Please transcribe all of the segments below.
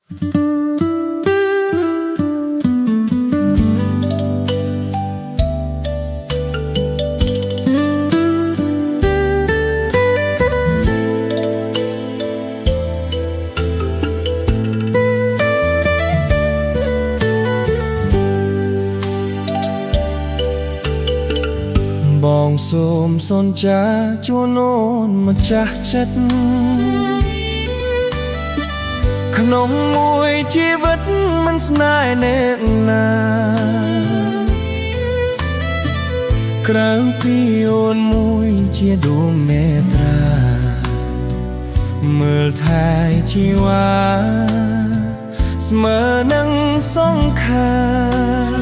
បងសូមសន្យាជួនអូនម្ចាស់ចិត្តក្នុងមួយជីវិតមិនស្នេហ៍អ្នកណាក្រៅពីអូនមួយជាដួងមេត្រាមើលថែជីវ៉ាស្មើនឹងសង្ខារ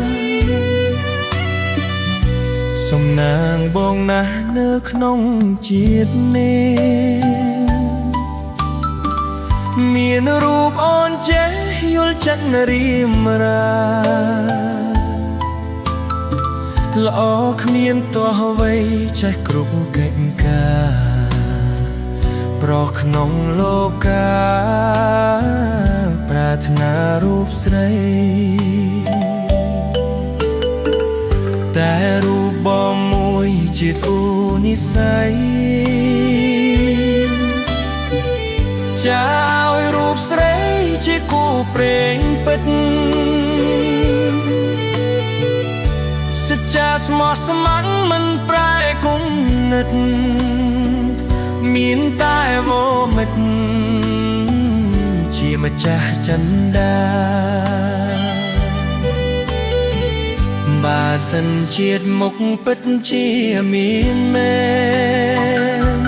សំណាងបងណាស់នៅក្នុងជាតិនេះមានរូបអូនចេះយល់ចិត្តរៀមរាល្អគ្មានទោះអ្វីចេះគ្រប់កិច្ចការប្រោះក្នុងលោកាប្រាថ្នារូបស្រីតែរូបបងមួយជាគូនិស្ស័យចាឲ្យរូបស្រីជាគូព្រេងពិតសច្ចាស្មោះស្ម័គ្រមិនប្រែគំនិតមានតែវមិត្តជាម្ចាស់ចិន្តាបើសិនជាតិមុខពិតជាមានមែន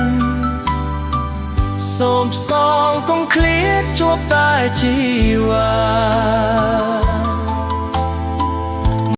សូមផ្សងកុំឃ្លាតជួបតែជី